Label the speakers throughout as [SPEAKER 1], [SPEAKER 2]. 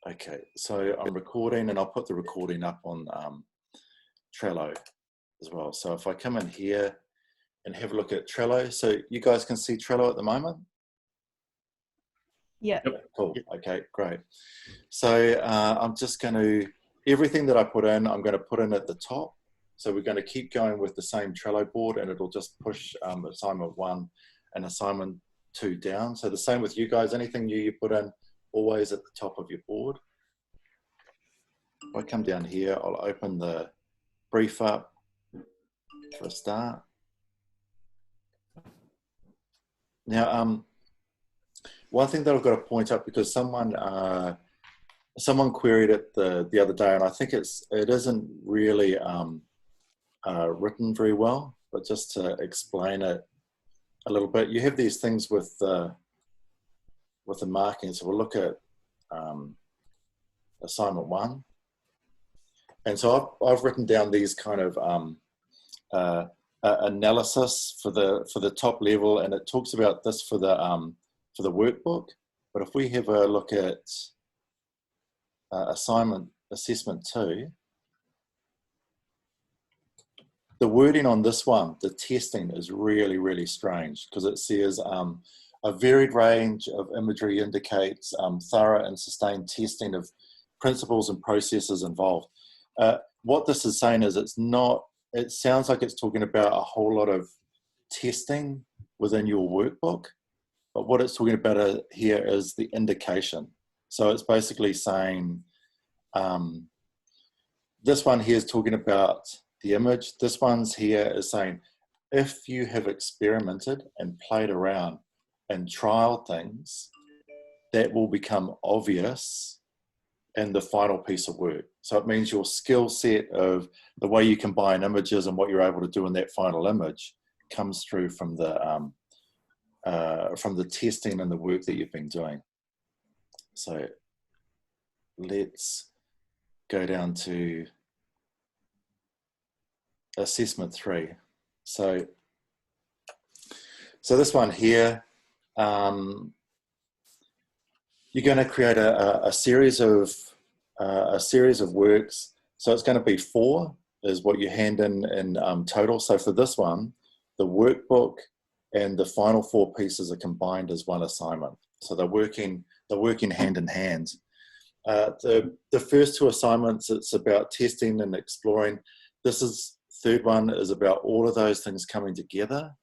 [SPEAKER 1] Okay, so I'm recording and I'll put the recording up on Trello as well. So if I come in here and have a look at Trello, so you guys can see Trello at the moment?
[SPEAKER 2] Yeah.
[SPEAKER 1] Cool, okay, great. So I'm just going to, everything that I put in, I'm going to put in at the top. So we're going to keep going with the same Trello board and it'll just push assignment 1 and assignment 2 down. So the same with you guys, anything new you put in, always at the top of your board. If I come down here, I'll open the brief up for a start. Now, one thing that I've got to point out, because someone queried it the other day, and I think it isn't really written very well, but just to explain it a little bit, you have these things with the marking. So we'll look at assignment 1. And so I've written down these kind of analysis for the top level, and it talks about this for the workbook. But if we have a look at assessment 2, the wording on this one, the testing, is really, really strange, because it says a varied range of imagery indicates thorough and sustained testing of principles and processes involved. What this is saying is it sounds like it's talking about a whole lot of testing within your workbook, but what it's talking about here is the indication. So it's basically saying, this one here is talking about the image. This one's here is saying, if you have experimented and played around and trialed things, that will become obvious in the final piece of work. So it means your skill set of the way you combine images and what you're able to do in that final image comes through from the testing and the work that you've been doing. So let's go down to assessment 3. So this one here, you're going to create a series of works. So it's going to be 4 is what you hand in total. So for this one, the workbook and the final 4 pieces are combined as one assignment. So they're working hand in hand. The first 2 assignments, it's about testing and exploring. This third one is about all of those things coming together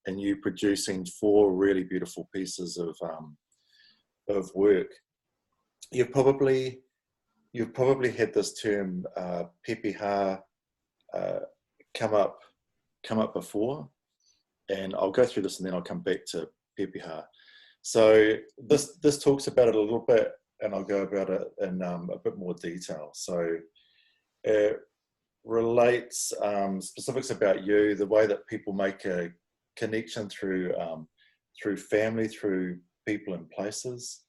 [SPEAKER 1] and you producing 4 really beautiful pieces of work. You've probably had this term pepeha come up before, and I'll go through this and then I'll come back to pepeha. So this talks about it a little bit, and I'll go about it in a bit more detail. So it relates specifics about you, the way that people make a connection through family, through people and places.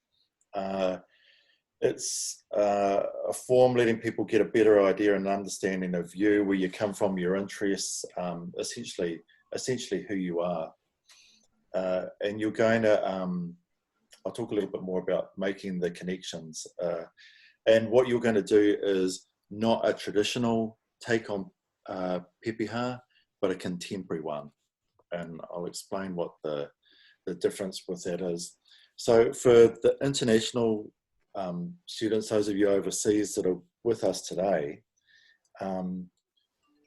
[SPEAKER 1] It's a form letting people get a better idea and understanding of you, where you come from, your interests, essentially who you are. And you're going to, I'll talk a little bit more about making the connections. And what you're going to do is not a traditional take on pepeha, but a contemporary one. And I'll explain what the difference with that is. So for the international students, those of you overseas that are with us today,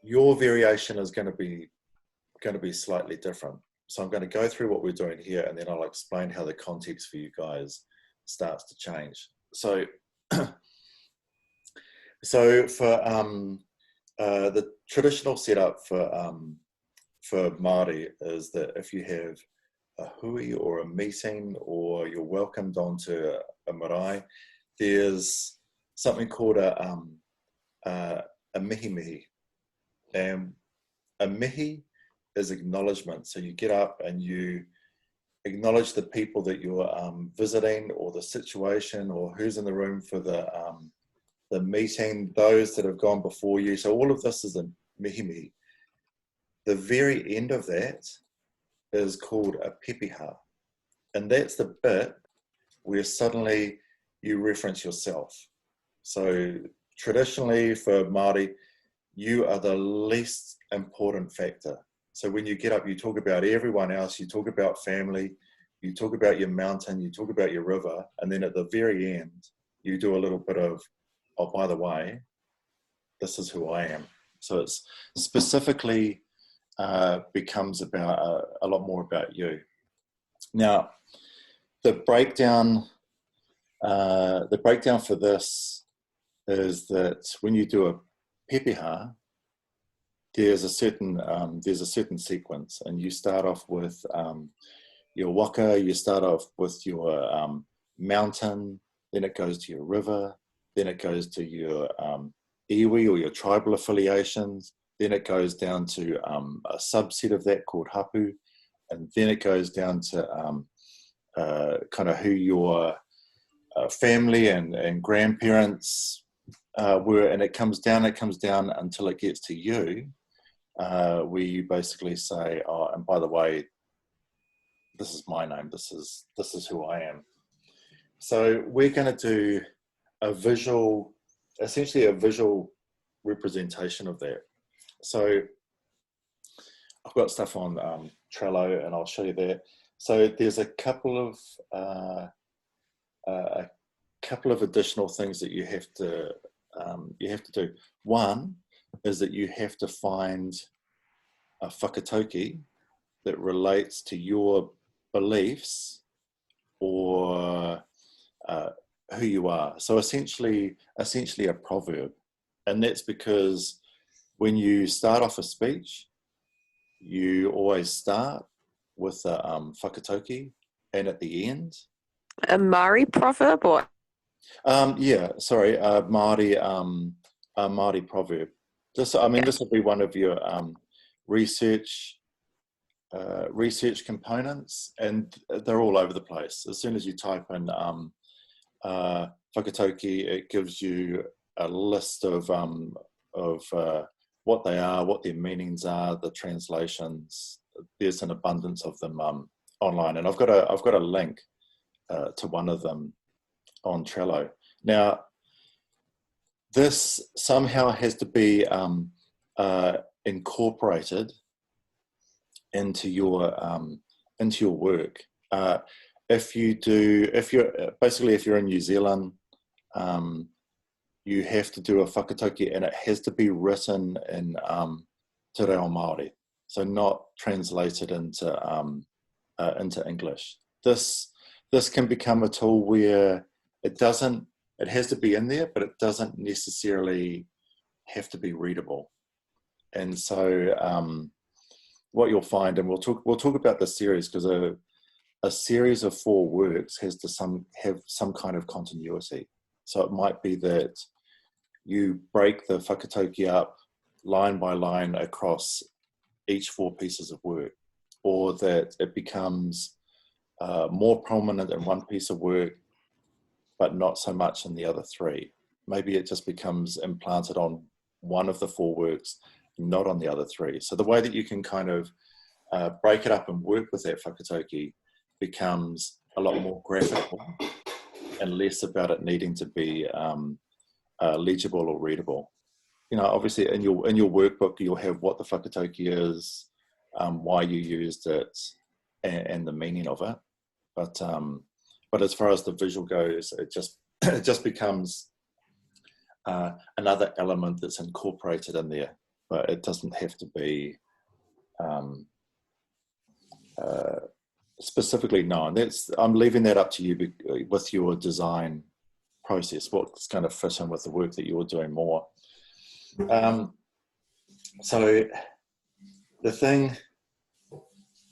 [SPEAKER 1] your variation is going to be slightly different. So I'm going to go through what we're doing here, and then I'll explain how the context for you guys starts to change. So, for the traditional setup for Māori is that if you have a hui or a meeting, or you're welcomed onto a marae, there's something called a mihi mihi. And a mihi is acknowledgement. So you get up and you acknowledge the people that you're visiting, or the situation, or who's in the room for the meeting, those that have gone before you. So all of this is a mihi mihi. The very end of that is called a pepeha. And that's the bit where suddenly you reference yourself. So traditionally for Māori, you are the least important factor. So when you get up, you talk about everyone else, you talk about family, you talk about your mountain, you talk about your river, and then at the very end, you do a little bit of, oh, by the way, this is who I am. So it's specifically becomes about a lot more about you. Now, the breakdown for this is that when you do a pepeha, there's a certain sequence, and you start off with your waka, you start off with your mountain, then it goes to your river, then it goes to your iwi or your tribal affiliations, then it goes down to a subset of that called hapu, and then it goes down to kind of who your family and grandparents were, and it comes down until it gets to you, where you basically say, oh, and by the way, this is my name, this is who I am. So we're going to do essentially a visual representation of that. So I've got stuff on Trello, and I'll show you that. So there's a couple of additional things that you have to do. One is that you have to find a whakatauki that relates to your beliefs or who you are. So essentially a proverb. And that's because when you start off a speech, you always start with a whakatauki, and at the end,
[SPEAKER 2] a Maori proverb, or
[SPEAKER 1] Māori proverb. This will be one of your research components, and they're all over the place. As soon as you type in whakatauki, it gives you a list of what they are, what their meanings are, the translations. There's an abundance of them online, and I've got a link to one of them on Trello. Now, this somehow has to be incorporated into your work. If you're in New Zealand, you have to do a whakatauki, and it has to be written in te reo Māori, so not translated into English. This can become a tool where it has to be in there, but it doesn't necessarily have to be readable. And so what you'll find, and we'll talk about the series, because a series of 4 works have some kind of continuity. So it might be that you break the whakatauki up line by line across each 4 pieces of work, or that it becomes more prominent in one piece of work, but not so much in the other 3. Maybe it just becomes implanted on one of the 4 works, not on the other 3. So the way that you can kind of break it up and work with that whakatauki becomes a lot more graphical and less about it needing to be legible or readable. You know, obviously in your workbook, you'll have what the whakatauki is, why you used it, and the meaning of it. But as far as the visual goes, it just becomes another element that's incorporated in there, but it doesn't have to be specifically known. I'm leaving that up to you with your design process, what's going to fit in with the work that you're doing more. So the thing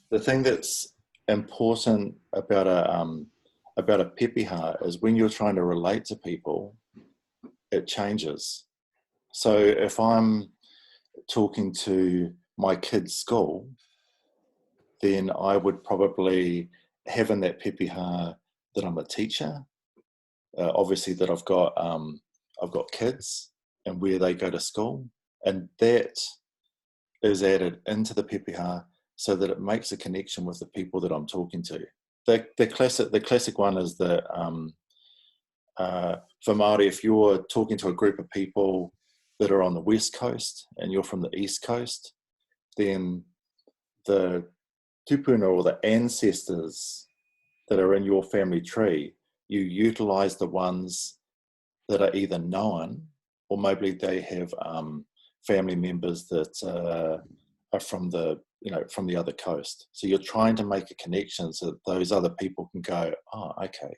[SPEAKER 1] that's important about a pepeha is when you're trying to relate to people, it changes. So if I'm talking to my kid's school, then I would probably have in that pepeha that I'm a teacher, obviously that I've got kids and where they go to school, and that is added into the pepeha so that it makes a connection with the people that I'm talking to. The classic one is the for Māori, if you're talking to a group of people that are on the West Coast and you're from the East Coast, then the tupuna or the ancestors that are in your family tree, you utilize the ones that are either known, or maybe they have family members that are from the from the other coast. So you're trying to make a connection so that those other people can go, oh, okay,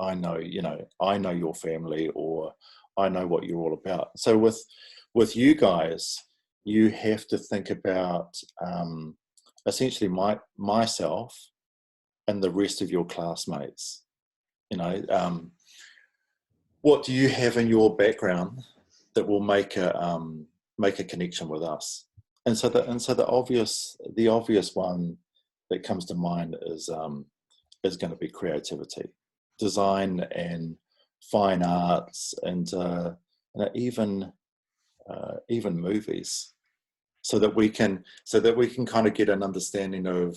[SPEAKER 1] I know your family, or I know what you're all about. So with you guys, you have to think about essentially myself and the rest of your classmates. What do you have in your background that will make a connection with us? And so the obvious one that comes to mind is going to be creativity, design, and fine arts, and even movies, so that we can kind of get an understanding of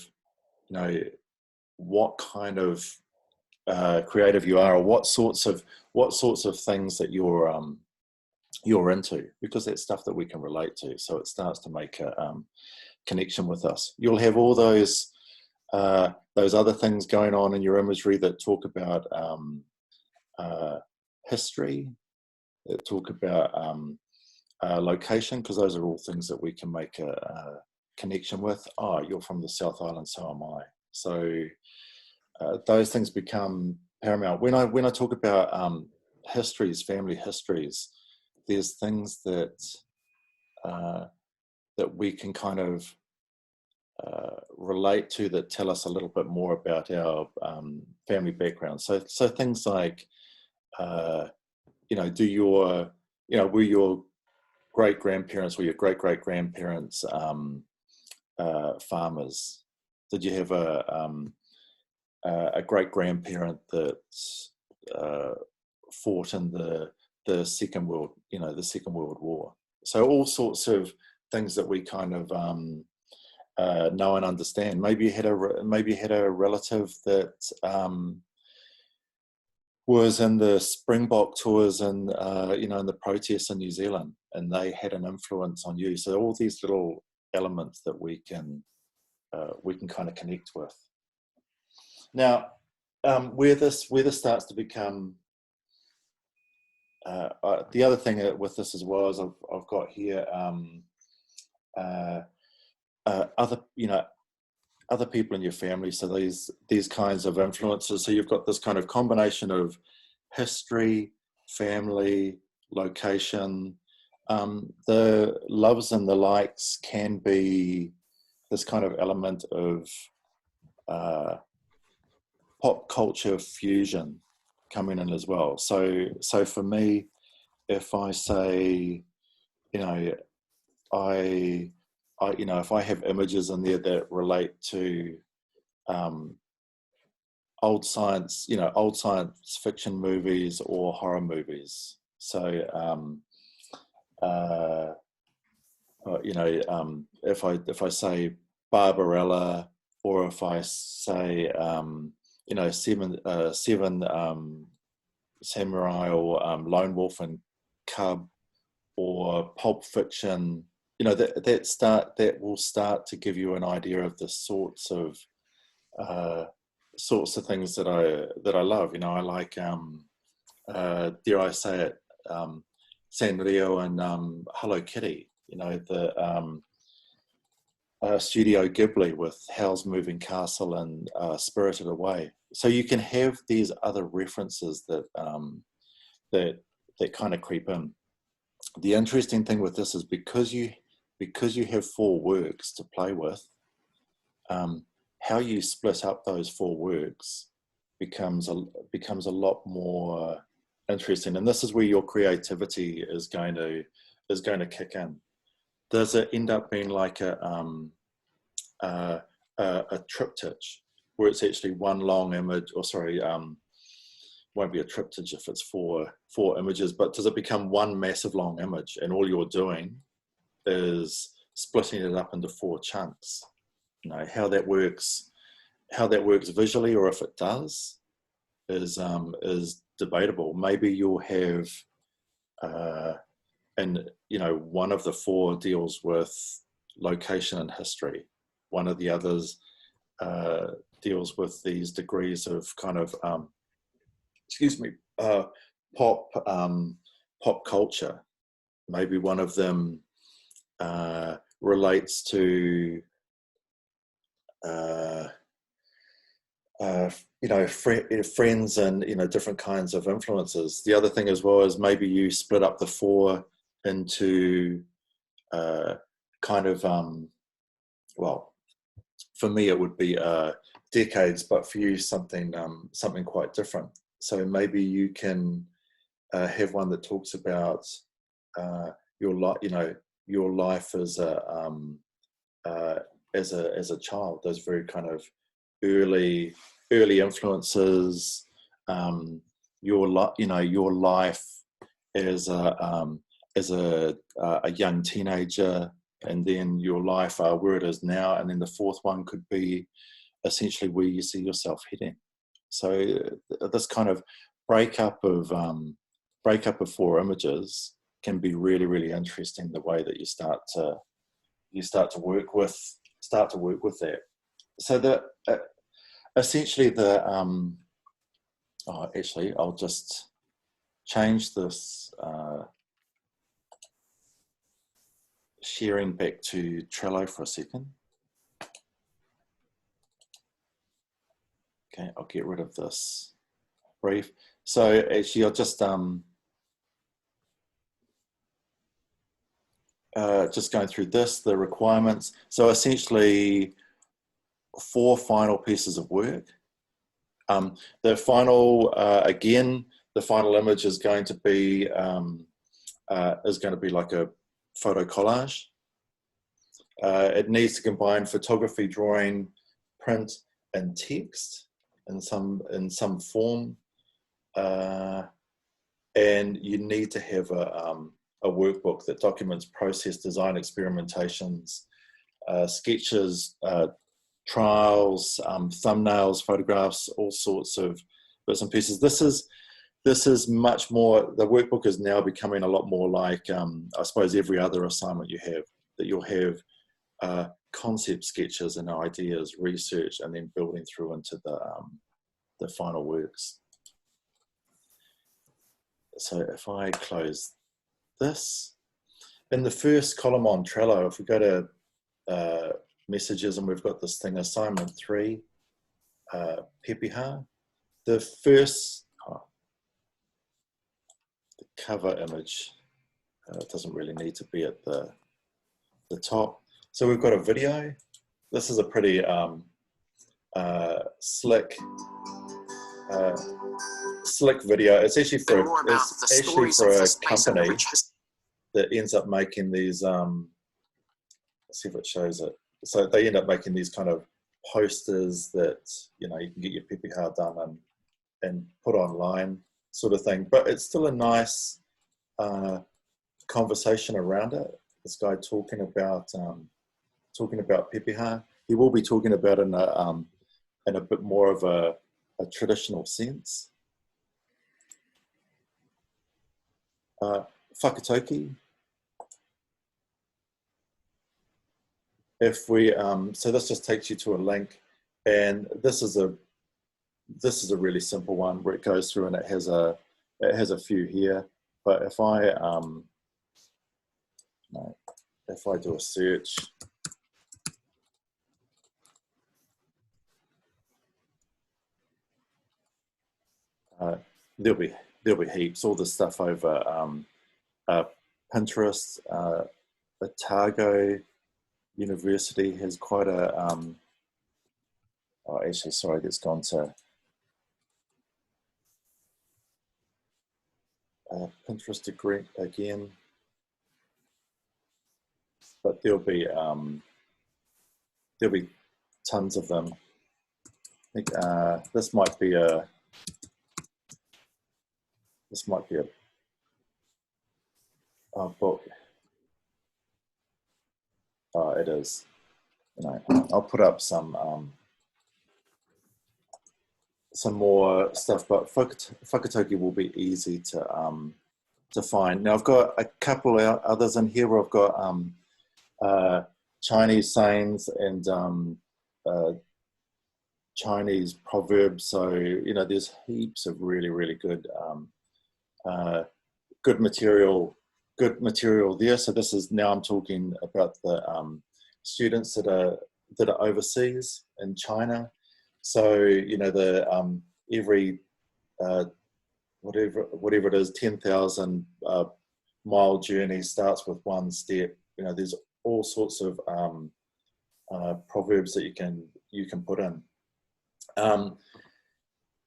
[SPEAKER 1] what kind of creative you are, or what sorts of things that you're into, because that's stuff that we can relate to. So it starts to make a connection with us. You'll have all those other things going on in your imagery that talk about history, that talk about location, because those are all things that we can make a connection with. Oh, you're from the South Island, so am I. So those things become paramount. When I talk about histories, family histories, there's things that we can kind of relate to, that tell us a little bit more about our family background. So things like, were your great-grandparents or your great-great-grandparents farmers? Did you have a great-grandparent that fought in the Second World War? So all sorts of things that we kind of know and understand. Maybe you had a relative that was in the Springbok tours and in the protests in New Zealand, and they had an influence on you. So all these little elements that we can kind of connect with. Now, where this starts to become the other thing with this as well is I've got here other people in your family. So these kinds of influences. So you've got this kind of combination of history, family, location. The loves and the likes can be this kind of element of pop culture fusion coming in as well. So for me, if I say, if I have images in there that relate to old science fiction movies or horror movies. So if I say Barbarella, or if I say Seven Samurai, or Lone Wolf and Cub, or Pulp Fiction, that will start to give you an idea of the sorts of things that I love. I like dare I say it, Sanrio and Hello Kitty. The Studio Ghibli with Howl's Moving Castle and Spirited Away. So you can have these other references that kind of creep in. The interesting thing with this is because you have 4 works to play with, how you split up those 4 works becomes a lot more interesting. And this is where your creativity is going to kick in. Does it end up being like a triptych, where it's actually one long image, or sorry, won't be a triptych if it's four images, but does it become one massive long image, and all you're doing is splitting it up into 4 chunks? How that works visually, or if it does, is debatable. Maybe you'll have, and one of the 4 deals with location and history. One of the others deals with these degrees of kind of, pop culture. Maybe one of them relates to friends and different kinds of influences. The other thing as well is maybe you split up the 4 into well, for me it would be decades, but for you something quite different. So maybe you can have one that talks about your life as a child, those very kind of early influences, your life as a young teenager, and then your life where it is now, and then the 4th one could be essentially where you see yourself heading. So this kind of breakup of 4 images can be really, really interesting. The way that you start to work with that. So that essentially actually I'll just change this sharing back to Trello for a second. Okay, I'll get rid of this brief. So actually I'll just going through the requirements. So essentially 4 final pieces of work. The final, again, the final image is going to be like a photo collage. It needs to combine photography, drawing, print, and text in some form, and you need to have a workbook that documents process, design, experimentations, sketches, trials, thumbnails, photographs, all sorts of bits and pieces. This is much more, the workbook is now becoming a lot more like, I suppose, every other assignment you have, that you'll have concept sketches and ideas, research, and then building through into the final works. So if I close this, in the first column on Trello, if we go to messages, and we've got this thing, assignment 3, Pepeha, the first, the cover image, doesn't really need to be at the top. So we've got a video. This is a pretty slick video. It's actually for a company that ends up making these. Let's see if it shows it. So they end up making these kind of posters that you can get your Pepeha done and put online, sort of thing. But it's still a nice conversation around it. This guy talking about Pepeha. He will be talking about in a bit more of a traditional sense. Whakatauki. If we so this just takes you to a link, and this is a really simple one where it goes through and it has a few here. But if I do a search, there'll be heaps. All the stuff over Pinterest. Otago University has quite a oh, actually, sorry, that's gone to Pinterest degree again. But there'll be tons of them. I think this might be a book. It is. I'll put up some some more stuff, but whakatauki will be easy to find. Now I've got a couple others in here where I've got Chinese sayings and Chinese proverbs. So, you know, there's heaps of really, really good good material there. So this is, now I'm talking about the students that are overseas in China. So, you know, the every whatever it is, 10,000 mile journey starts with one step. You know, there's all sorts of proverbs that you can put in.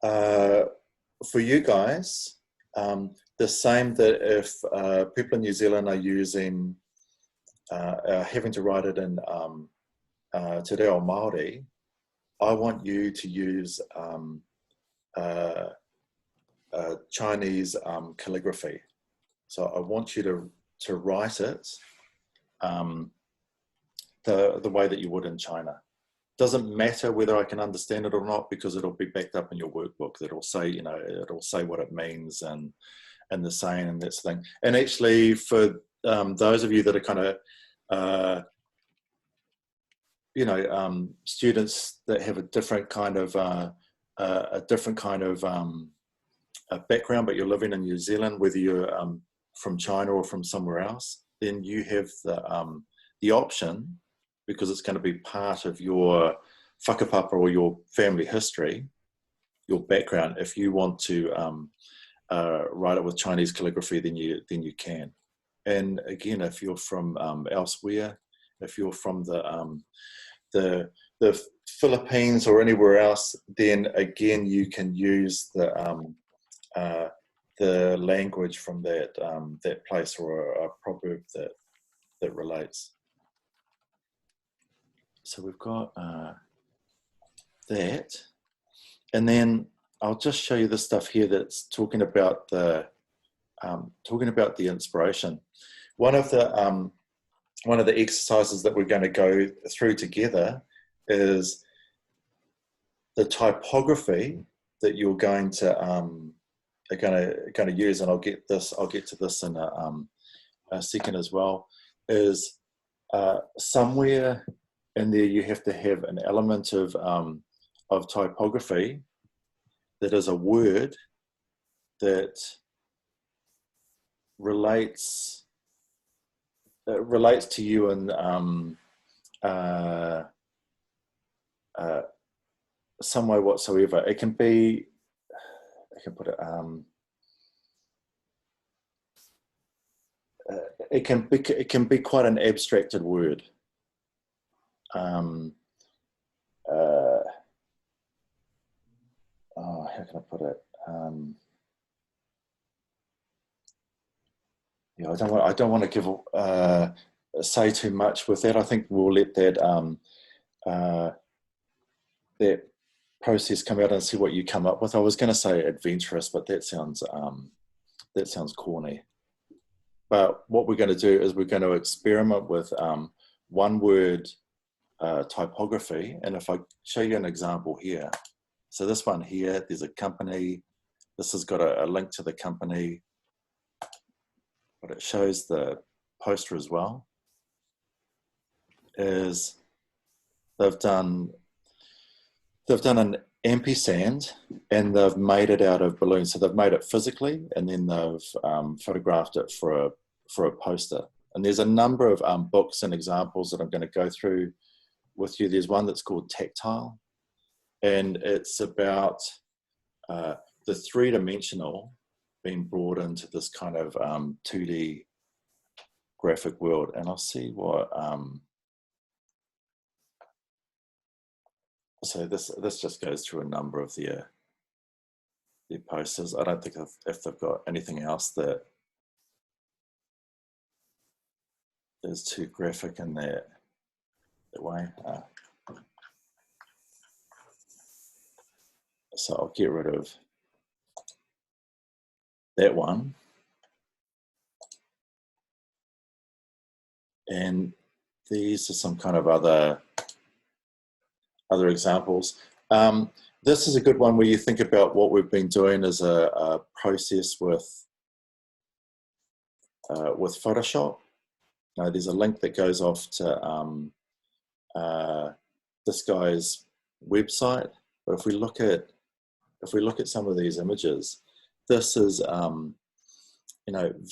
[SPEAKER 1] For you guys, the same that if people in New Zealand are using, having to write it in Te Reo Māori, I want you to use Chinese calligraphy. So I want you to write it the way that you would in China. Doesn't matter whether I can understand it or not, because it'll be backed up in your workbook. That'll say, you know, it'll say what it means and the saying and that sort of thing. And actually, for those of you that are kind of you know, students that have a different kind of background, but you're living in New Zealand, whether you're from China or from somewhere else, then you have the option, because it's going to be part of your whakapapa or your family history, your background. If you want to write it with Chinese calligraphy, then you can. And again, if you're from elsewhere, if you're from the Philippines or anywhere else, then again you can use the language from that place, or a proverb that relates. So we've got that, and then I'll just show you the stuff here that's talking about the inspiration. One of the exercises that we're going to go through together is the typography that you're going to use, and I'll get to this in a second as well. Is somewhere in there you have to have an element of typography that is a word that relates to you in some way whatsoever. It can be, I can put it, it can be quite an abstracted word. How can I put it? Yeah, I don't want to give say too much with that. I think we'll let that that process come out and see what you come up with. I was going to say adventurous, but that sounds corny. But what we're going to do is we're going to experiment with one word typography. And if I show you an example here, so this one here, there's a company. This has got a link to the company, but it shows the poster as well. Is they've done an ampersand and they've made it out of balloons. So they've made it physically, and then they've photographed it for a poster. And there's a number of books and examples that I'm going to go through with you. There's one that's called Tactile, and it's about the three-dimensional being brought into this kind of 2D graphic world. And I'll see what so this just goes through a number of their posters. I don't think if they've got anything else that is too graphic in that way. So I'll get rid of that one. And these are some kind of other examples. this is a good one where you think about what we've been doing as a process with Photoshop. Now, there's a link that goes off to this guy's website. But if we look at some of these images, this is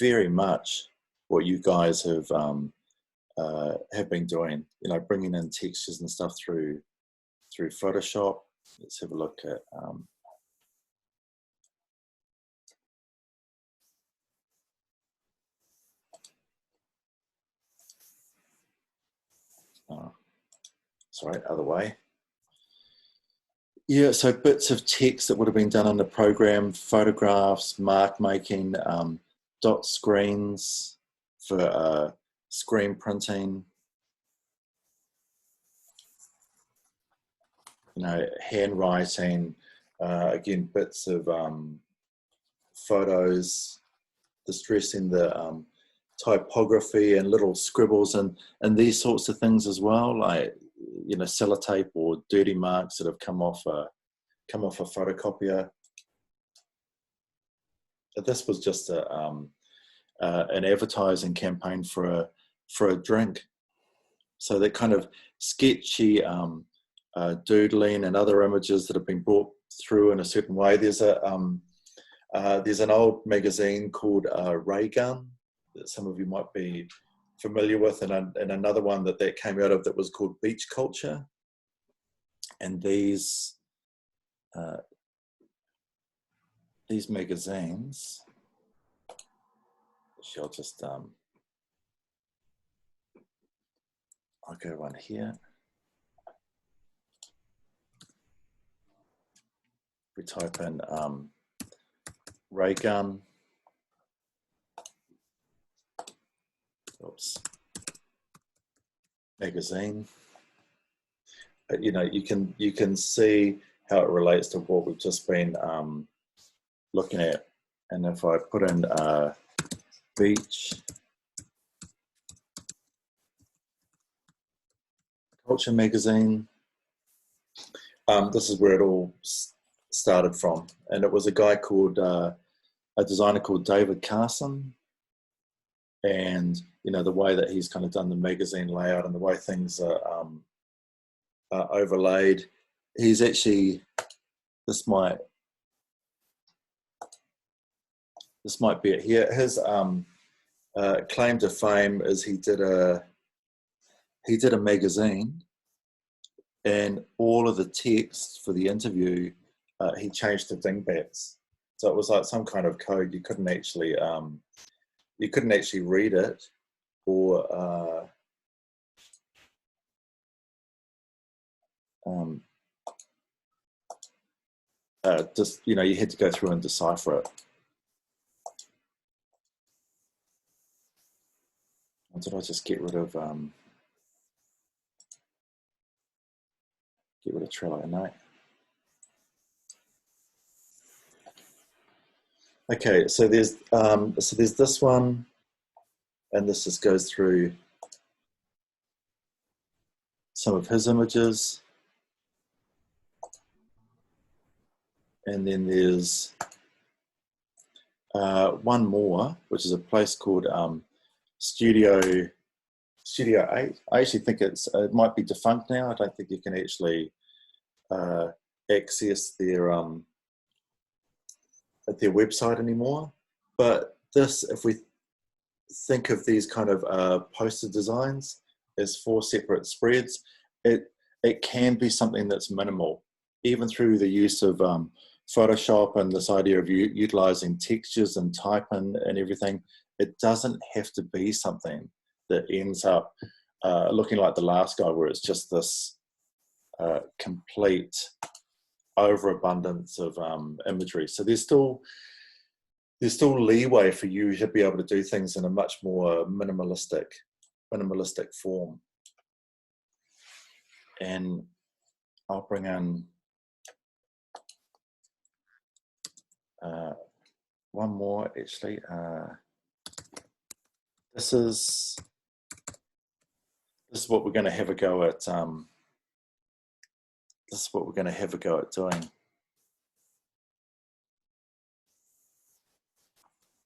[SPEAKER 1] very much what you guys have been doing. Bringing in textures and stuff through Photoshop. Let's have a look at sorry, other way. Yeah, so bits of text that would have been done in the program, photographs, mark making, dot screens for screen printing, handwriting, again, bits of photos, distressing the typography and little scribbles and these sorts of things as well, like sellotape or dirty marks that have come off a photocopier. This was just an advertising campaign for a drink. So that kind of sketchy doodling and other images that have been brought through in a certain way. There's an old magazine called Raygun that some of you might be familiar with, and another one that came out of that was called Beach Culture. And these magazines, which I'll just I'll go one here. We type in Raygun. Oops. Magazine. You can see how it relates to what we've just been looking at. And if I put in Beach Culture magazine, this is where it all started from. And it was a guy called, a designer called David Carson. And, the way that he's kind of done the magazine layout and the way things are overlaid, he's actually, this might be it here. His claim to fame is he did a magazine, and all of the text for the interview he changed to dingbats. So it was like some kind of code. You couldn't actually read it, or just you had to go through and decipher it. Or did I just get rid of Trello? No. Okay, so there's this one, and this just goes through some of his images. And then there's one more, which is a place called Studio 8. I actually think it might be defunct now. I don't think you can actually access their website anymore. But this, if we think of these kind of poster designs as 4 separate spreads, it can be something that's minimal, even through the use of Photoshop and this idea of utilizing textures and type and everything. It doesn't have to be something that ends up looking like the last guy, where it's just this complete overabundance of imagery. So there's still leeway for you to be able to do things in a much more minimalistic form. And I'll bring in one more actually. This is what we're going to have a go at. This is what we're going to have a go at doing.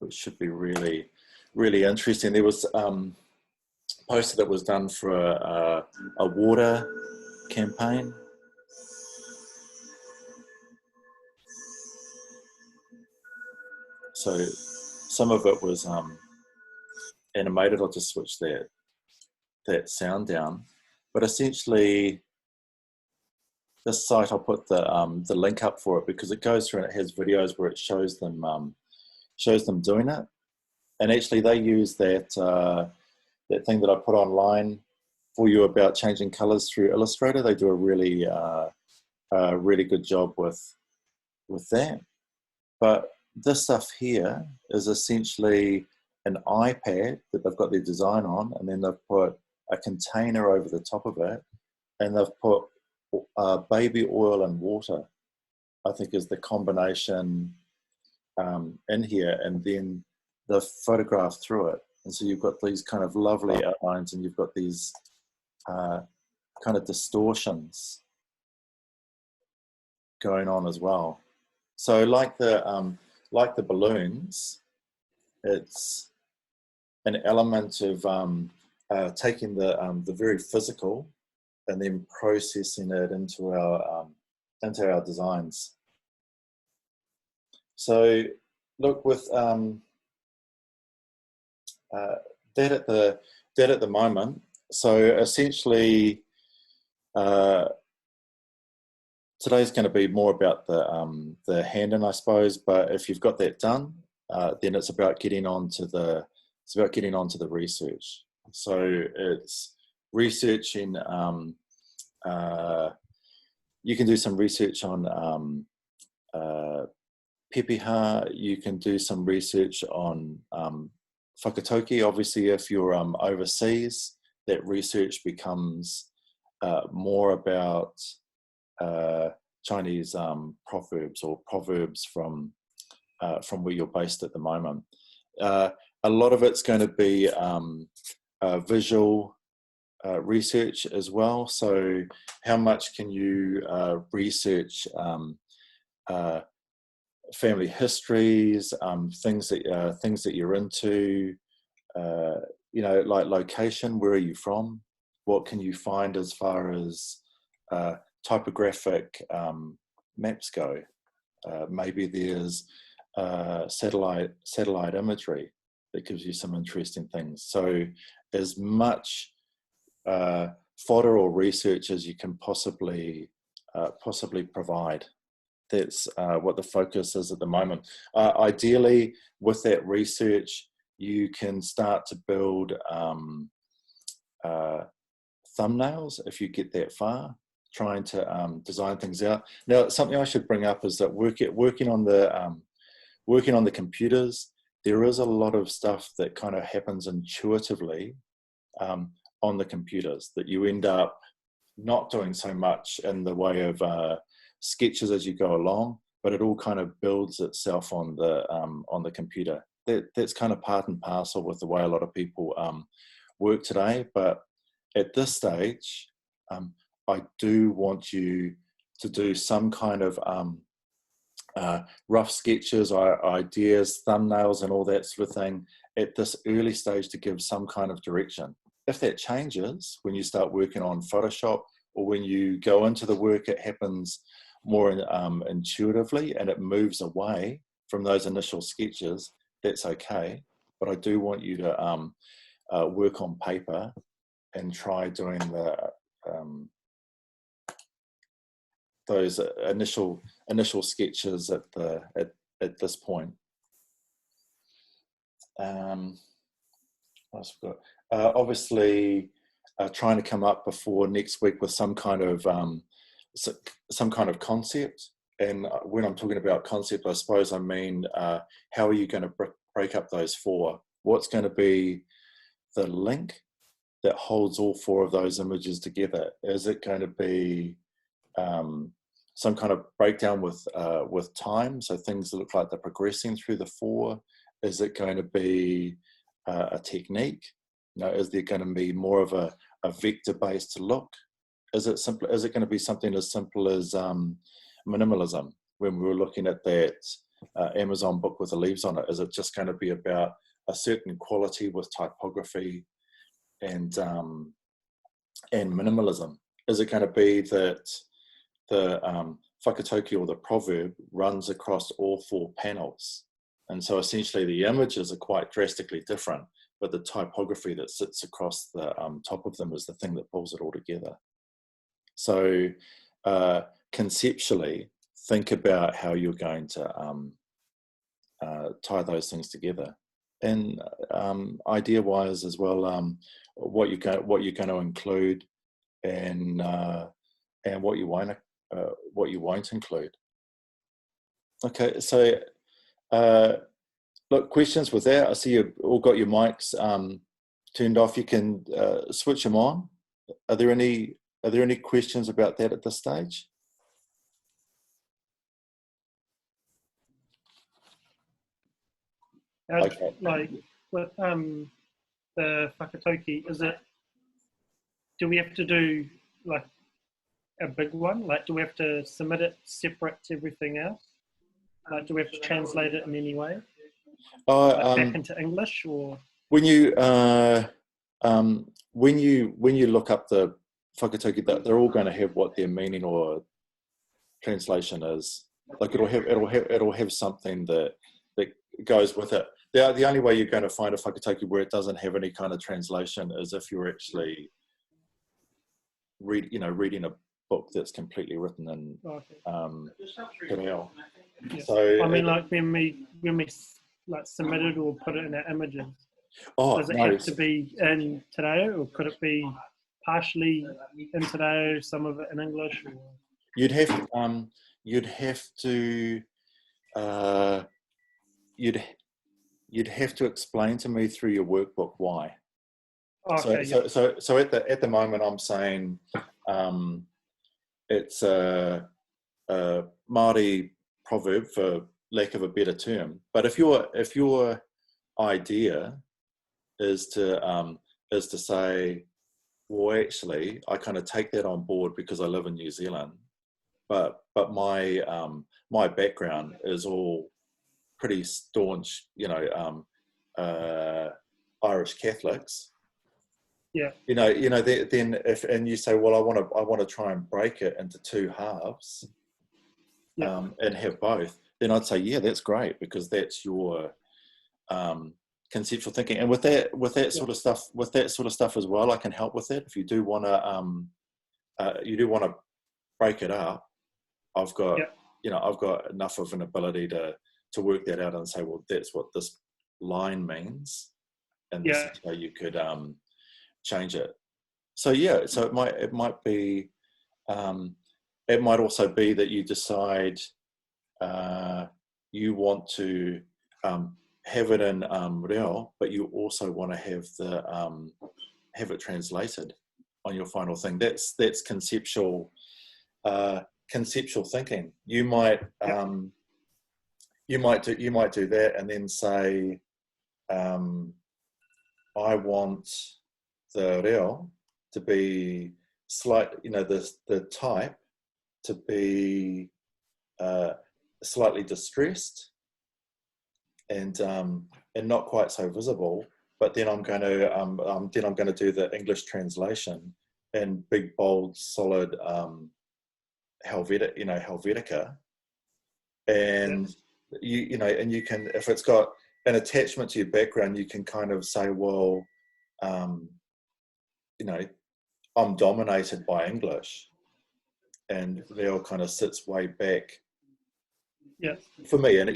[SPEAKER 1] which should be really, really interesting. There was a poster that was done for a water campaign. So some of it was animated. I'll just switch that sound down. But essentially, this site, I'll put the link up for it because it goes through and it has videos where it shows them doing it. And actually, they use that thing that I put online for you about changing colors through Illustrator. They do a really good job with that. But this stuff here is essentially an iPad that they've got their design on, and then they've put a container over the top of it, and they've put baby oil and water, I think is the combination in here, and then they've photographed through it. And so you've got these kind of lovely outlines, and you've got these kind of distortions going on as well. So like the balloons, it's an element of taking the very physical and then processing it into our designs. So look, with that at the moment. So essentially, today's going to be more about the hand-in, I suppose. But if you've got that done, then it's about getting onto the research. So it's researching. You can do some research on pepeha. You can do some research on whakatauki. Obviously, if you're overseas, that research becomes more about Chinese proverbs or proverbs from where you're based at the moment. A lot of it's going to be visual research as well. So how much can you research family histories, things that you're into, like location, where are you from? What can you find as far as typographic maps go? Maybe there's satellite imagery that gives you some interesting things. So as much fodder or research as you can possibly provide. That's what the focus is at the moment. Ideally, with that research, you can start to build thumbnails if you get that far, trying to design things out. Now, something I should bring up is that working on the computers, there is a lot of stuff that kind of happens intuitively on the computers that you end up not doing so much in the way of sketches as you go along, but it all kind of builds itself on the computer. That's kind of part and parcel with the way a lot of people work today. But at this stage, I do want you to do some kind of rough sketches, ideas, thumbnails, and all that sort of thing at this early stage to give some kind of direction. If that changes when you start working on Photoshop or when you go into the work, it happens more intuitively and it moves away from those initial sketches, that's okay. But I do want you to work on paper and try doing those initial sketches at this point. Obviously, trying to come up before next week with some kind of concept. And when I'm talking about concept, I suppose I mean how are you going to break up those four? What's going to be the link that holds all four of those images together? Is it going to be some kind of breakdown with time, so things that look like they're progressing through the four? Is it going to be a technique? Is there going to be more of a vector-based look? Is it going to be something as simple as minimalism? When we were looking at that Amazon book with the leaves on it? Is it just going to be about a certain quality with typography and minimalism? Is it going to be that the whakatauki or the proverb runs across all 4 panels? And so essentially the images are quite drastically different, but the typography that sits across the top of them is the thing that pulls it all together. So conceptually, think about how you're going to tie those things together. And idea-wise as well, what you're going to include, and what you won't include. Okay, so look, questions with that. I see you've all got your mics turned off. You can switch them on. Are there any questions about that at this stage?
[SPEAKER 3] Okay. Like with the whakatauki, do we have to do like a big one? Like, do we have to submit it separate to everything else? Like, do we have to translate it in any way? Back into English, or
[SPEAKER 1] when you look up the whakatauki, they're all going to have what their meaning or translation is. Like it'll have something that goes with it. The only way you're going to find a whakatauki where it doesn't have any kind of translation is if you're actually reading a book that's completely written in Te Reo.
[SPEAKER 3] Yeah.
[SPEAKER 1] So
[SPEAKER 3] I mean, like when we like submit it or put it in our images, does it have to be in Te Reo, or could it be partially in Te Reo, some of it in English? Or?
[SPEAKER 1] You'd have to explain to me through your workbook why.
[SPEAKER 3] Okay,
[SPEAKER 1] so at the moment I'm saying it's a Māori proverb, for lack of a better term. But if your idea is to say, well, actually, I kind of take that on board because I live in New Zealand, but my background is all pretty staunch, Irish Catholics.
[SPEAKER 3] Yeah.
[SPEAKER 1] Then and you say, well, I want to try and break it into 2 halves, and have both. Then I'd say, yeah, that's great, because that's your conceptual thinking. And with that sort of stuff as well, I can help with that. If you do want to break it up, I've got enough of an ability to work that out and say, well, that's what this line means, and this is how you could change it. So so it might be it might also be that you decide you want to have it in Reo, but you also want to have it translated on your final thing. That's conceptual thinking. You might do that, and then say, I want the Reo to be the type to be slightly distressed and not quite so visible. But then I'm going to do the English translation in big, bold, solid Helvetica, and and you can, if it's got an attachment to your background, you can kind of say, well, I'm dominated by English, and Reo kind of sits way back.
[SPEAKER 3] Yeah.
[SPEAKER 1] For me, and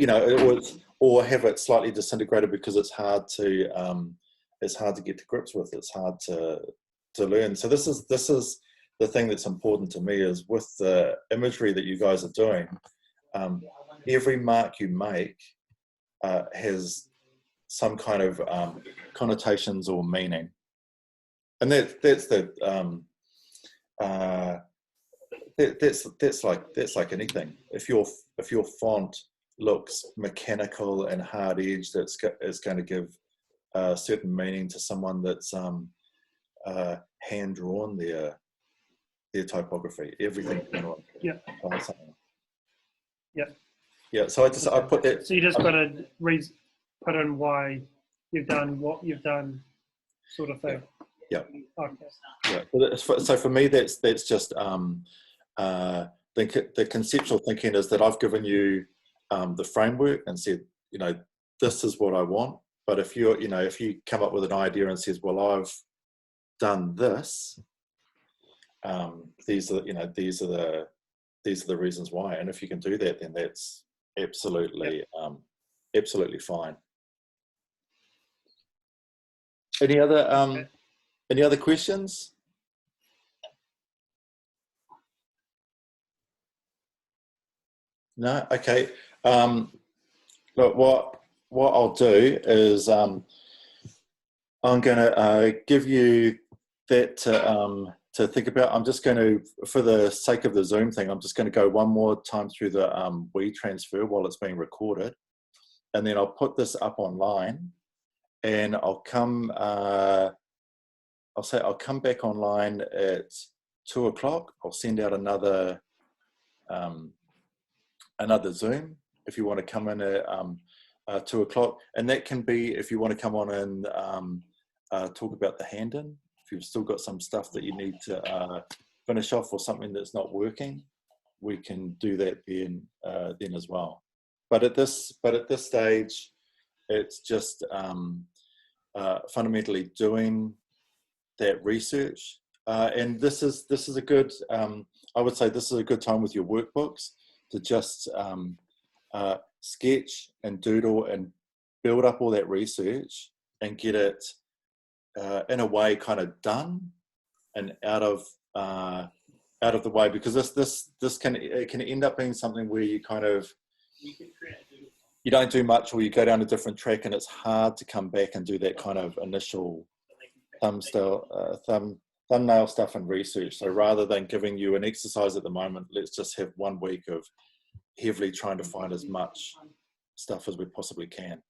[SPEAKER 1] or have it slightly disintegrated because it's hard to get to grips with. It's hard to learn. So this is the thing that's important to me, is with the imagery that you guys are doing. Every mark you make has some kind of connotations or meaning, and that's like anything. If your font looks mechanical and hard edged, it's going to give a certain meaning to someone that's hand drawn their typography. Everything. Yeah, so I put that.
[SPEAKER 3] So you just got to put in why you've done what you've done, sort of thing.
[SPEAKER 1] Yeah.
[SPEAKER 3] Okay.
[SPEAKER 1] Yeah. So for me, that's just the conceptual thinking is that I've given you the framework and said, this is what I want. But if if you come up with an idea and says, well, I've done this, these are the reasons why. And if you can do that, then that's absolutely absolutely fine. Any other questions? No. Okay. Look, what I'll do is I'm going to give you that to think about. I'm just going to, for the sake of the Zoom thing, I'm just going to go one more time through the WeTransfer while it's being recorded, and then I'll put this up online, and I'll come. I'll come back online at 2 o'clock. I'll send out another Zoom if you want to come in at 2 o'clock, and that can be if you want to come on and talk about the hand-in. If you've still got some stuff that you need to finish off or something that's not working, we can do that then as well. But at this stage, it's just fundamentally doing that research, and this is a good. I would say this is a good time with your workbooks to just sketch and doodle and build up all that research and get it in a way kind of done and out of the way, because this can end up being something where you kind of you don't do much, or you go down a different track, and it's hard to come back and do that kind of initial thumbnail stuff and research. So rather than giving you an exercise at the moment, let's just have 1 week of heavily trying to find as much stuff as we possibly can.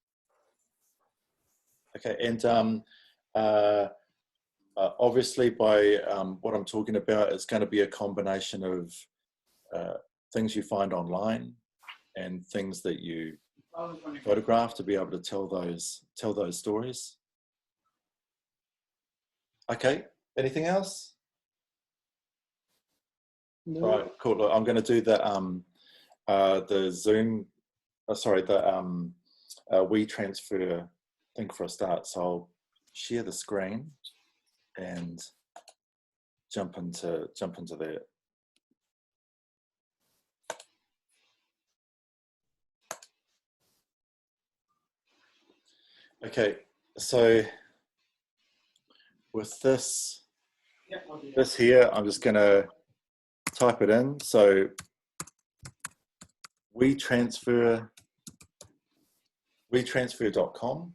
[SPEAKER 1] Okay, and obviously by what I'm talking about, it's going to be a combination of things you find online and things that you photograph to be able to tell those stories. Okay, anything else?
[SPEAKER 3] No.
[SPEAKER 1] All right, cool. Look, I'm going to do the Zoom, the WeTransfer thing for a start. So I'll share the screen and jump into that. Okay, so with this here, I'm just going to type it in. So WeTransfer.com.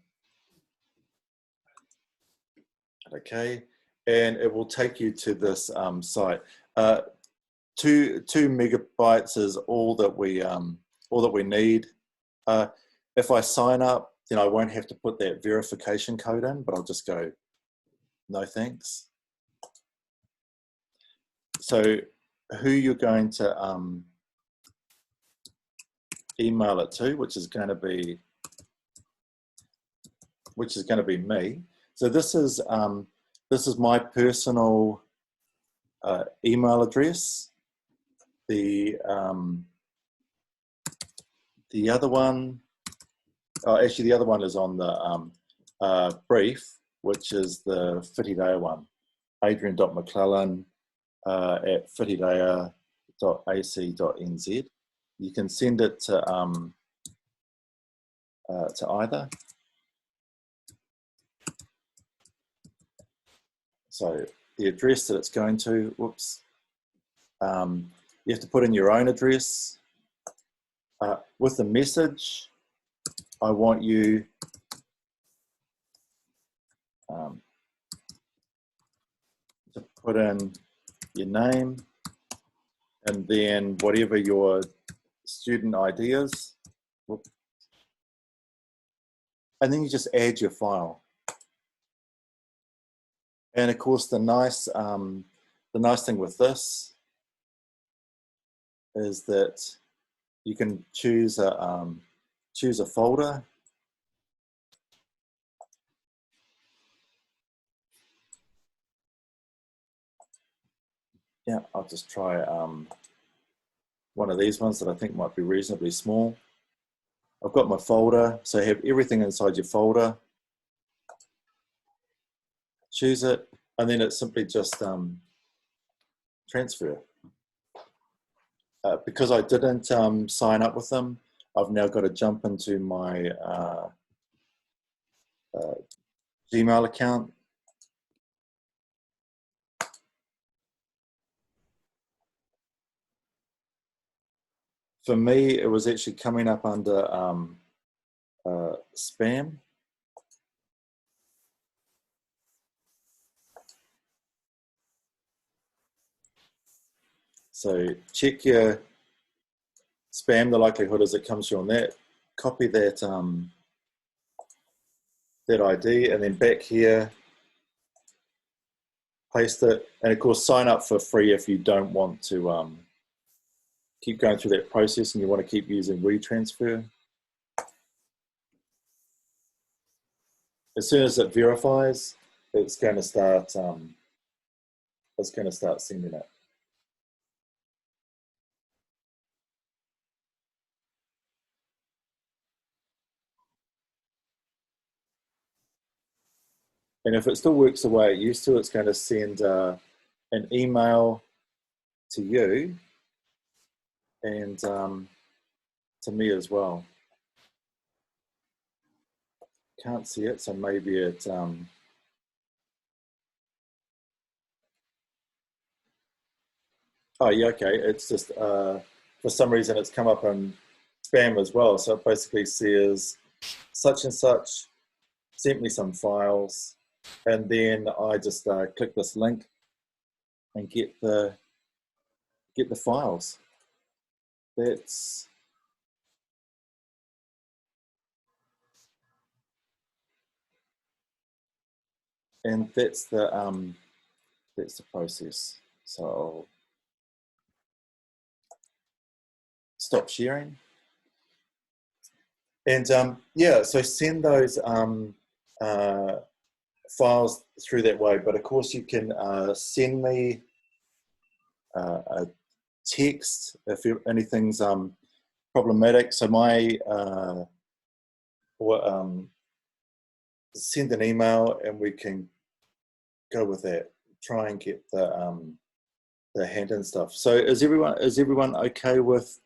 [SPEAKER 1] Okay, and it will take you to this site. 2 megabytes is all that we need. If I sign up, then I won't have to put that verification code in, but I'll just go, no thanks. So who you're going to email it to, which is going to be me. So this is my personal email address. The other one, actually the other one is on the brief, which is the Whitidea one, adrian.mcclellan at whitidea.ac.nz. You can send it to either. So the address that it's going to, whoops, you have to put in your own address. With the message, I want you to put in your name and then whatever your student ID is. Whoops. And then you just add your file. And of course, the nice thing with this is that you can choose a folder. Yeah, I'll just try one of these ones that I think might be reasonably small. I've got my folder, so you have everything inside your folder. Choose it, and then it's simply just transfer. Because I didn't sign up with them, I've now got to jump into my Gmail account. For me, it was actually coming up under spam. So check your spam. The likelihood is it comes through on that. Copy that that ID, and then back here, paste it, and of course sign up for free if you don't want to keep going through that process and you want to keep using WeTransfer. As soon as it verifies, it's going to start sending it. And if it still works the way it used to, it's going to send an email to you and to me as well. Can't see it, so maybe it oh yeah, okay, it's just for some reason it's come up in spam as well. So it basically says such and such sent me some files, and then I just click this link and get the files. That's the process. So I'll stop sharing. And yeah, so send those files through that way. But of course, you can send me a text if anything's problematic. So my send an email, and we can go with that. Try and get the hand-in stuff. So is everyone okay with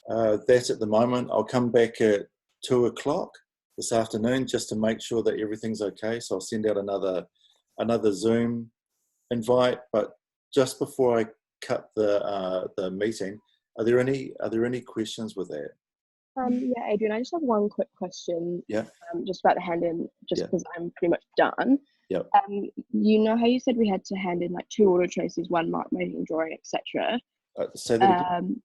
[SPEAKER 1] that at the moment? I'll come back at 2 o'clock this afternoon just to make sure that everything's okay. So I'll send out another Zoom invite. But just before I cut the meeting, are there any questions with that?
[SPEAKER 2] Yeah, Adrian, I just have one quick question.
[SPEAKER 1] Yeah.
[SPEAKER 2] Just about the hand in, just
[SPEAKER 1] Yeah.
[SPEAKER 2] because I'm pretty much done.
[SPEAKER 1] Yep.
[SPEAKER 2] You know how you said we had to hand in like 2 auto traces, 1 mark making drawing, etc.
[SPEAKER 1] Say that again.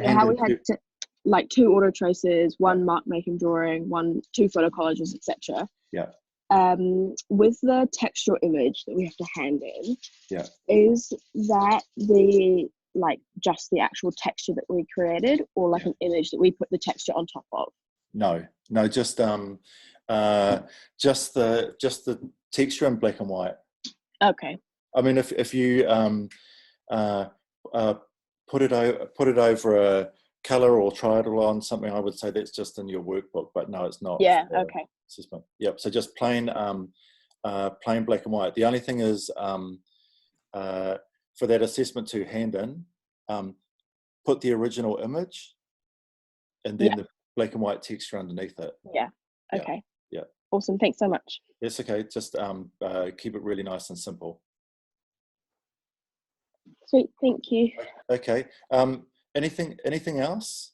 [SPEAKER 2] How we had to like 2 auto traces, 1 mark making drawing, 2 photo collages, etc.
[SPEAKER 1] Yeah.
[SPEAKER 2] With the textual image that we have to hand in,
[SPEAKER 1] Yeah.
[SPEAKER 2] is that the just the actual texture that we created, or like an image that we put the texture on top of?
[SPEAKER 1] No, just the texture in black and white.
[SPEAKER 2] Okay.
[SPEAKER 1] I mean, if you put it over a color or try it on something, I would say that's just in your workbook. But no, it's not.
[SPEAKER 2] Yeah. Okay.
[SPEAKER 1] Assessment. Yep. So just plain black and white. The only thing is for that assessment to hand in, put the original image and then the black and white texture underneath it.
[SPEAKER 2] Yeah. Okay.
[SPEAKER 1] Yeah.
[SPEAKER 2] Awesome. Thanks so much.
[SPEAKER 1] It's okay. Just keep it really nice and simple.
[SPEAKER 2] Sweet. Thank you.
[SPEAKER 1] Okay. Anything else?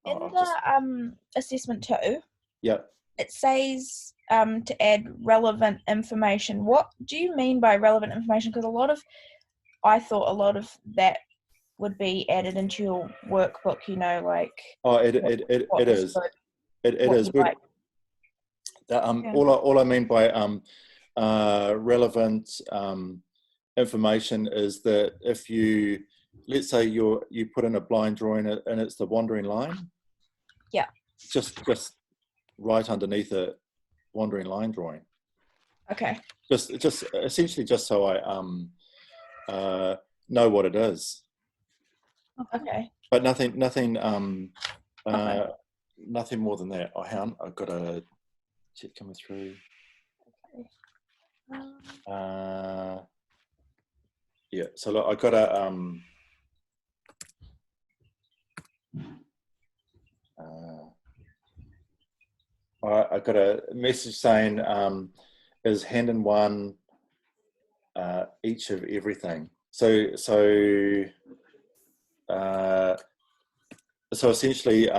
[SPEAKER 4] In the assessment 2,
[SPEAKER 1] yeah,
[SPEAKER 4] it says to add relevant information. What do you mean by relevant information? Because I thought a lot of that would be added into your workbook. You know, like
[SPEAKER 1] it is. It is. But all I mean by relevant information is that if you, let's say you put in a blind drawing and it's the wandering line.
[SPEAKER 4] Yeah.
[SPEAKER 1] Just right underneath it, wandering line drawing.
[SPEAKER 4] Okay.
[SPEAKER 1] Just essentially just so I know what it is.
[SPEAKER 4] Okay.
[SPEAKER 1] But nothing
[SPEAKER 4] Okay.
[SPEAKER 1] nothing more than that. Oh, hang on, I've got a check coming through. Yeah, so look, I got a I got a message saying is hand in one each of everything. So essentially,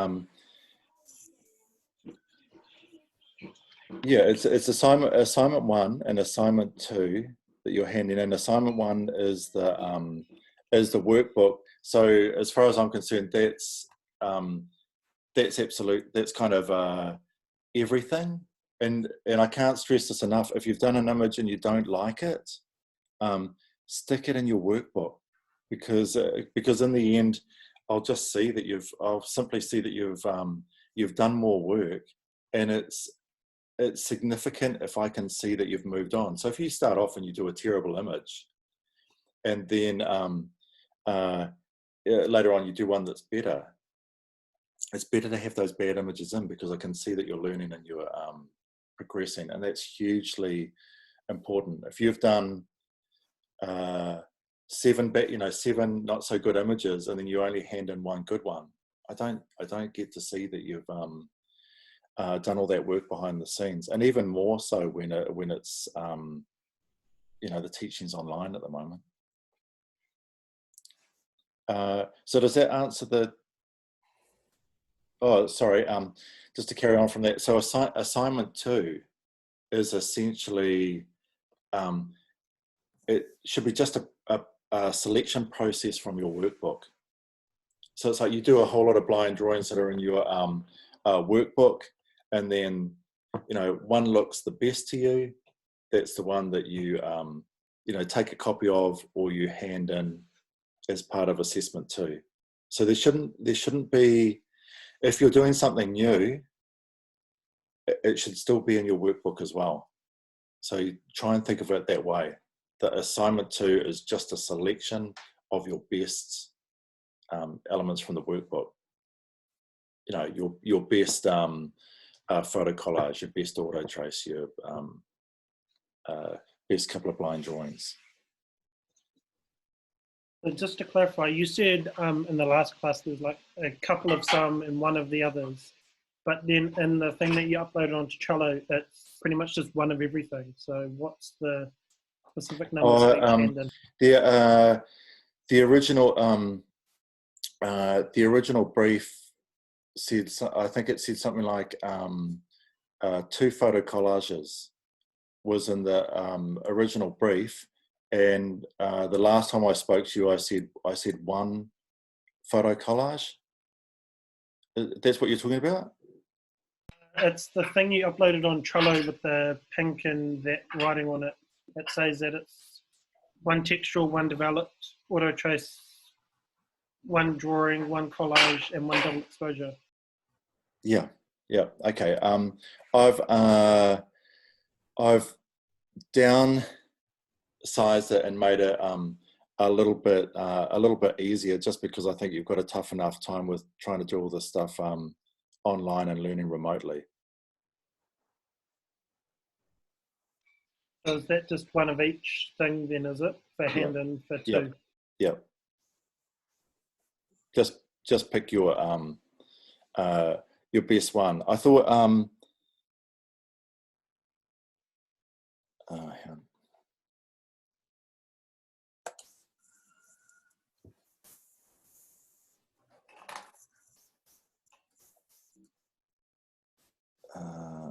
[SPEAKER 1] yeah, it's assignment 1 and assignment 2 that you're handing in. Assignment 1 is the workbook. So as far as I'm concerned, that's absolute. That's kind of everything. And I can't stress this enough. If you've done an image and you don't like it, stick it in your workbook, because in the end, I'll simply see that you've done more work, and it's significant if I can see that you've moved on. So if you start off and you do a terrible image, and then later on you do one that's better, it's better to have those bad images in, because I can see that you're learning and you're progressing, and that's hugely important. If you've done 7 not so good images, and then you only hand in one good one, I don't get to see that you've done all that work behind the scenes. And even more so when it's the teaching's online at the moment. So does that answer the? Oh, sorry. Just to carry on from that. So assignment 2 is essentially it should be just a selection process from your workbook. So it's like you do a whole lot of blind drawings that are in your workbook, and then one looks the best to you. That's the one that you take a copy of, or you hand in as part of assessment 2. So there shouldn't be, if you're doing something new, it should still be in your workbook as well. So you try and think of it that way. The assignment 2 is just a selection of your best elements from the workbook. Your best photo collage, your best auto trace, your best couple of blind drawings.
[SPEAKER 3] So just to clarify, you said in the last class there was like a couple of some and one of the others, but then in the thing that you uploaded onto Trello, it's pretty much just one of everything. So what's the specific numbers for each hand in?
[SPEAKER 1] The original brief said, I think it said something like 2 photo collages was in the original brief, and the last time I spoke to you, I said 1 photo collage. That's what you're talking about?
[SPEAKER 3] It's the thing you uploaded on Trello with the pink and that writing on it. It says that it's 1 textual, 1 developed, auto trace, 1 drawing, 1 collage, and 1 double exposure.
[SPEAKER 1] Yeah. Okay. I've downsized it and made it a little bit easier, just because I think you've got a tough enough time with trying to do all this stuff online and learning remotely.
[SPEAKER 3] So is that just one of each thing then, is it? For hand in, for 2?
[SPEAKER 1] Yeah. Just pick your best one. I thought hang on.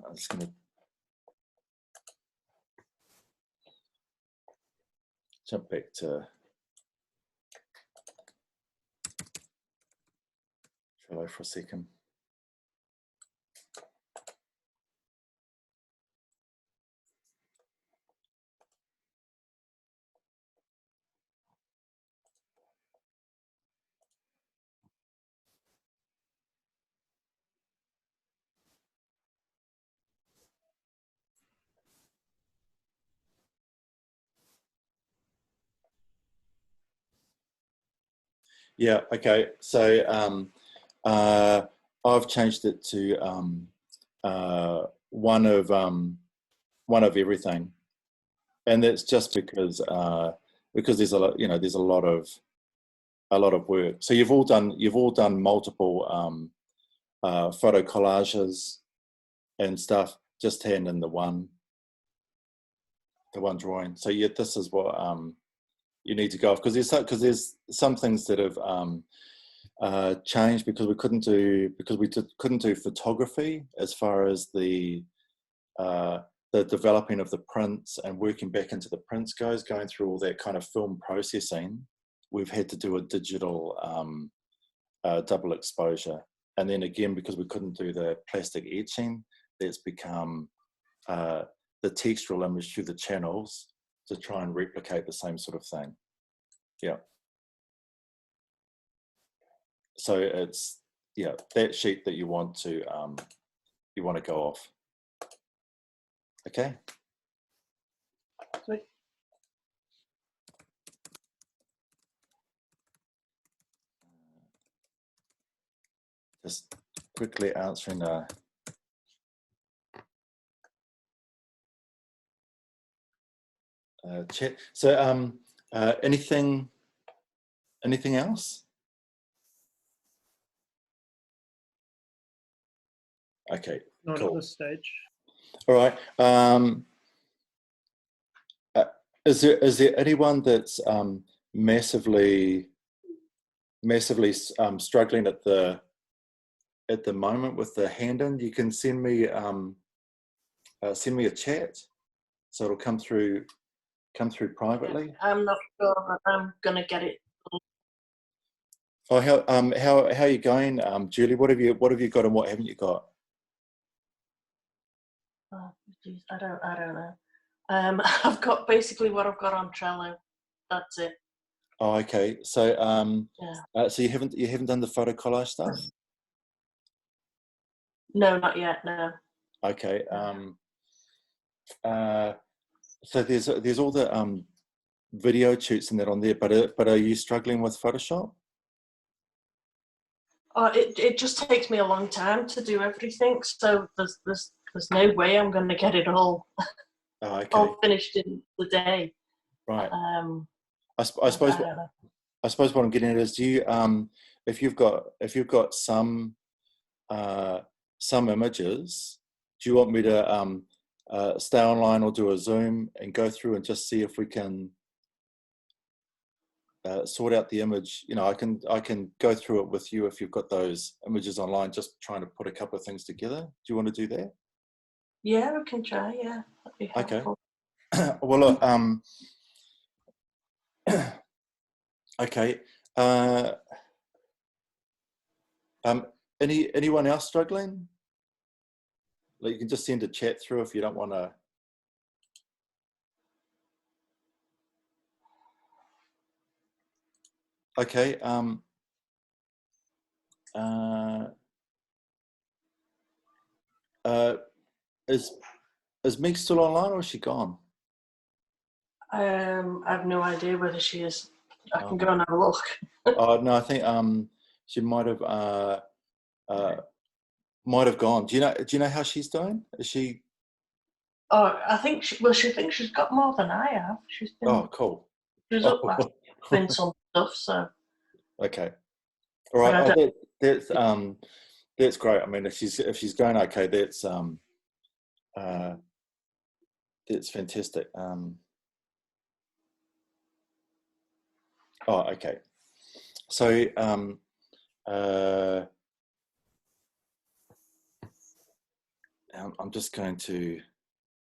[SPEAKER 1] I'm just going to jump back to Trello for a second. Yeah. Okay. So I've changed it to one of everything, and that's just because there's a lot, there's a lot of work. So you've all done multiple photo collages and stuff. Just hand in the one drawing. So yeah, this is what you need to go off, because there's some things that have changed because we couldn't do photography as far as the developing of the prints and working back into the prints goes, going through all that kind of film processing. We've had to do a digital double exposure, and then again, because we couldn't do the plastic etching, that's become the textural image through the channels to try and replicate the same sort of thing. Yeah. So it's, yeah, that sheet that you want to go off. Okay.
[SPEAKER 3] Sweet.
[SPEAKER 1] Just quickly answering chat. So anything else? Okay.
[SPEAKER 3] Not
[SPEAKER 1] cool.
[SPEAKER 3] at this stage.
[SPEAKER 1] All right. Is there anyone that's massively struggling at the moment with the hand in? You can send me a chat, so it'll come through privately.
[SPEAKER 5] I'm not sure that I'm gonna get it.
[SPEAKER 1] Oh, how are you going, Julie? What have you got and what haven't you got?
[SPEAKER 5] Oh, geez, I don't know. I've got basically what I've got on Trello. That's it.
[SPEAKER 1] Oh, okay. So
[SPEAKER 5] Yeah.
[SPEAKER 1] so you haven't done the photo collage stuff?
[SPEAKER 5] No, not yet. No.
[SPEAKER 1] Okay. So there's all the video shoots and that on there, but are you struggling with Photoshop?
[SPEAKER 5] Oh, it just takes me a long time to do everything. So there's no way I'm gonna get it all
[SPEAKER 1] Oh, okay.
[SPEAKER 5] all finished in the day.
[SPEAKER 1] Right. I
[SPEAKER 5] I
[SPEAKER 1] suppose
[SPEAKER 5] don't know.
[SPEAKER 1] I suppose what I'm getting at is, do you if you've got some images, do you want me to stay online or do a Zoom and go through and just see if we can sort out the image? I can go through it with you if you've got those images online, just trying to put a couple of things together. Do you want to do that?
[SPEAKER 5] Yeah, we can try. Yeah, that'd be helpful.
[SPEAKER 1] Okay. Well, look, okay. Anyone else struggling? Like, you can just send a chat through if you don't want to. Okay. Is Meg still online or is she gone?
[SPEAKER 5] I have no idea whether she is. I can go and have a look.
[SPEAKER 1] Oh no, I think she might have gone. Do you know how she's doing? Is she?
[SPEAKER 5] Oh, I think she thinks she's got more than I have. She's been.
[SPEAKER 1] Oh, cool.
[SPEAKER 5] She's up last doing some stuff. So.
[SPEAKER 1] Okay. All right. Oh, that's great. I mean, if she's going okay, that's fantastic. Oh, okay. So I'm just going to